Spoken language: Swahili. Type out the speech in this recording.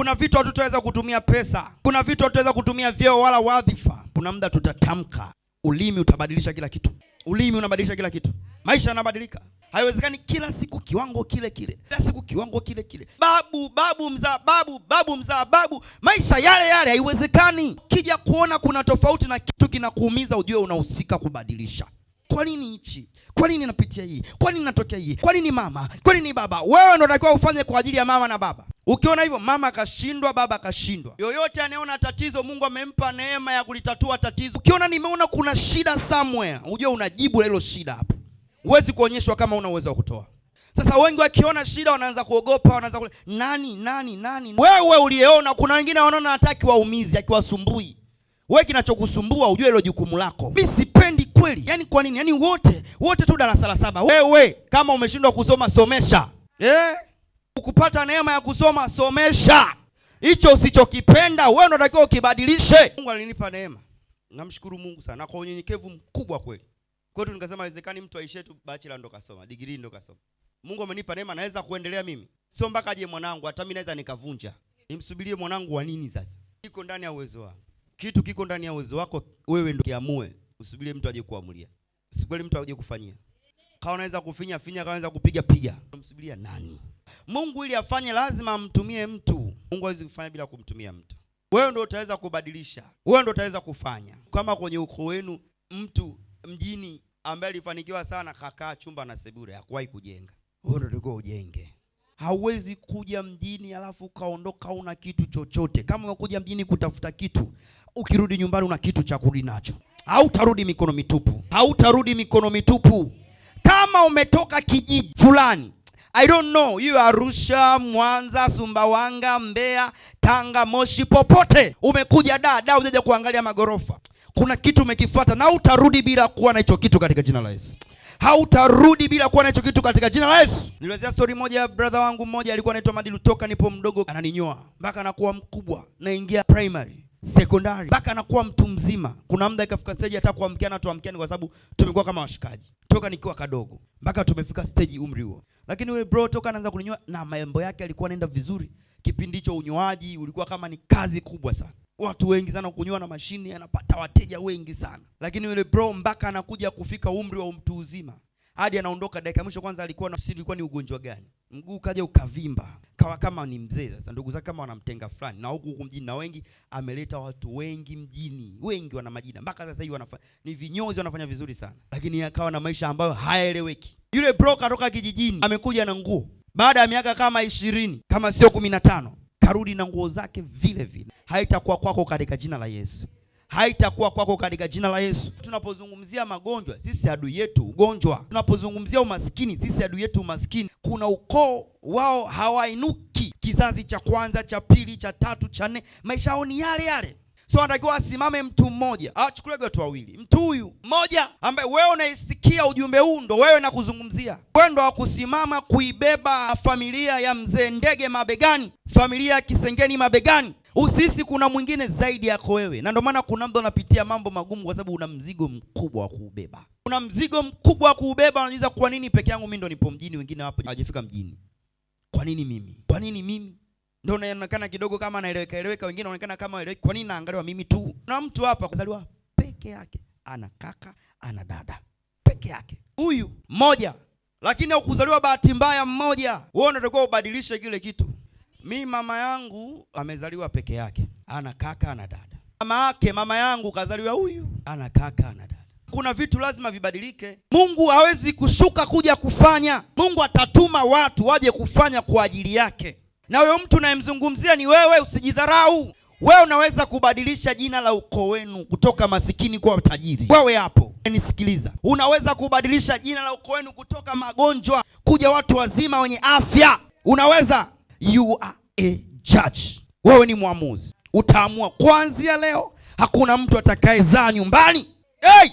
Kuna vitu hatutaweza kutumia pesa, kuna vitu hatutaweza kutumia vyeo wala wadhifa. Kuna muda tutatamka, ulimi utabadilisha kila kitu. Ulimi unabadilisha kila kitu. Maisha yanabadilika. Haiwezekani kila siku kiwango kile kile, kila siku kiwango kile kile, babu mzaa babu mzaa babu, maisha yale yale. Haiwezekani. Kija kuona kuna tofauti na kitu kinakuumiza, ujue unahusika kubadilisha. Kwa nini hichi? Kwa nini napitia hii? Kwa nini natokea hii? Kwa nini mama? Kwa nini baba? Wewe ndio unatakiwa ufanye kwa ajili ya mama na baba. Ukiona hivyo, mama akashindwa, baba akashindwa. Yoyote anayeona tatizo, Mungu amempa neema ya kulitatua tatizo. Ukiona nimeona kuna shida somewhere, ujue unajibu hilo shida hapo. Huwezi kuonyeshwa kama una uwezo wa kutoa. Sasa wengi wakiona shida wanaanza kuogopa, wanaanza kule nani. Wewe uliyeona, kuna wengine wanaona hataki waumizi, akiwasumbui. Wewe kinachokusumbua ujue hilo jukumu lako. Mimi sipendi kweli. Yaani kwa nini? Yaani wote tu darasa la 7. Wewe kama umeshindwa kusoma, somesha. Ukupata neema ya kusoma, somesha. Hicho usichokipenda wewe ndio unatakiwa ukibadilishe. Mungu alinipa neema. Namshukuru Mungu sana kwa unyenyekevu mkubwa kweli. Kwa hiyo nikasema haiwezekani mtu aishie tu bachelor ndo kasoma, degree ndo kasoma. Mungu amenipa neema, naweza kuendelea mimi. Sio mpaka aje mwanangu, hata mimi naweza nikavunja. Nimsubirie mwanangu wa nini sasa? Kiko ndani ya uwezo wangu. Kitu kiko ndani ya uwezo wako, wewe ndio kiamue. Usubirie mtu aje kuamulia. Usubiri mtu aje kufanyia. Kama unaweza kufinya, kama unaweza kupiga. Unamsubiria nani? Mungu ili afanye lazima amtumie mtu. Mungu hawezi kufanya bila kumtumia mtu. Wewe ndio utaweza kubadilisha. Wewe ndio utaweza kufanya. Kama kwenye ukoo wenu mtu mjini ambaye alifanikiwa sana kakaa chumba na sebure, hakuwahi kujenga. Wewe ndio unatakiwa ujenge. Hauwezi kuja mjini alafu kaondoka una kitu chochote. Kama umekuja mjini kutafuta kitu, ukirudi nyumbani una kitu cha kurudi nacho. Hautarudi mikono mitupu. Kama umetoka kijiji fulani, I don't know, you Arusha, Mwanza, Sumbawanga, Mbeya, Tanga, Moshi, popote umekuja da ujaje kuangalia magorofa, kuna kitu umekifuata na utarudi bila kuwa na hicho kitu katika jina la Yesu. Hautarudi bila kuwa na hicho kitu katika jina la Yesu. Nilielezea story moja ya brother wangu mmoja, alikuwa anaitwa Madilu, toka nipo mdogo ananinyoa mpaka anakuwa mkubwa, naingia primary, secondary, mpaka anakuwa mtu mzima. Kuna muda ikafika stage hata kuamkiana tuamkiani kwa sababu tumekuwa kama washikaji. Toka nikiwa kadogo mpaka tumefika stage umri huo. Lakini wewe bro, toka anaanza kuninyoa na mambo yake alikuwa anaenda vizuri. Kipindi hicho unyoaji ulikuwa kama ni kazi kubwa sana. Watu wengi sana kunyoa na mashine, anapata wateja wengi sana. Lakini yule bro mpaka anakuja kufika umri wa mtu uzima, hadi anaondoka dakika mwisho, kwanza ilikuwa ni ugonjwa gani? Mguu kaja ukavimba. Kawa kama ni mzee sasa, ndugu zake kama wanamtenga fulani. Na huku mjini na wengi ameleta watu wengi mjini. Wengi wana majina. Mpaka sasa hivi ni vinyozi wanafanya vizuri sana. Lakini akawa na maisha ambayo hayaeleweki. Yule bro katoka kijijini, amekuja na nguo. Baada ya miaka kama 20, kama sio 15, karudi na nguo zake vile vile. Haitakuwa kwako katika jina la Yesu. Haitakuwa kwako katika jina la Yesu. Tunapozungumzia magonjwa, sisi adui yetu ugonjwa. Tunapozungumzia umaskini, sisi adui yetu umaskini. Kuna ukoo wao hawainuki, kizazi cha kwanza, cha pili, cha tatu, cha nne, maisha yao ni yale yale. So anatakiwa asimame mtu mmoja, achukulie watu wawili. Mtu huyu mmoja ambaye wewe unaisikia ujumbe huu, ndo wewe na kuzungumzia. Wewe ndo wa kusimama kuibeba familia ya Mzee Ndege mabegani, familia ya Kisengeni mabegani. Usisi kuna mwingine zaidi yako wewe. Na ndio maana kuna mtu anapitia mambo magumu kwa sababu una mzigo mkubwa wa kuubeba. Una mzigo mkubwa wa kuubeba, unajiuliza kwa nini peke yangu mimi ndo nipo mjini, wengine hapo hawajafika mjini. Kwa nini mimi? Kwa nini mimi? Ndio unaonekana kidogo kama anaeleweka, wengine wanaonekana kama haeleweki. Kwa nini naangaliwa mimi tu? Na mtu hapa kuzaliwa peke yake, ana kaka, ana dada. Peke yake. Huyu mmoja. Lakini ukuzaliwa bahati mbaya mmoja. Wewe unatakiwa ubadilishe kile kitu. Mimi mama yangu amezaliwa peke yake, ana kaka, ana dada. Mama yangu kazaliwa huyu, ana kaka, ana dada. Kuna vitu lazima vibadilike. Mungu hawezi kushuka kuja kufanya. Mungu atatuma watu waje kufanya kwa ajili yake. Na huyo mtu unayemzungumzia ni wewe, usijidharau. Wewe unaweza kubadilisha jina la ukoo wenu kutoka masikini kuwa tajiri. Wewe hapo nisikiliza. Unaweza kubadilisha jina la ukoo wenu kutoka magonjwa kuja watu wazima wenye afya. Unaweza. You are a judge. Wewe ni mwamuzi. Utaamua kuanzia leo hakuna mtu atakayezaa nyumbani. Hey!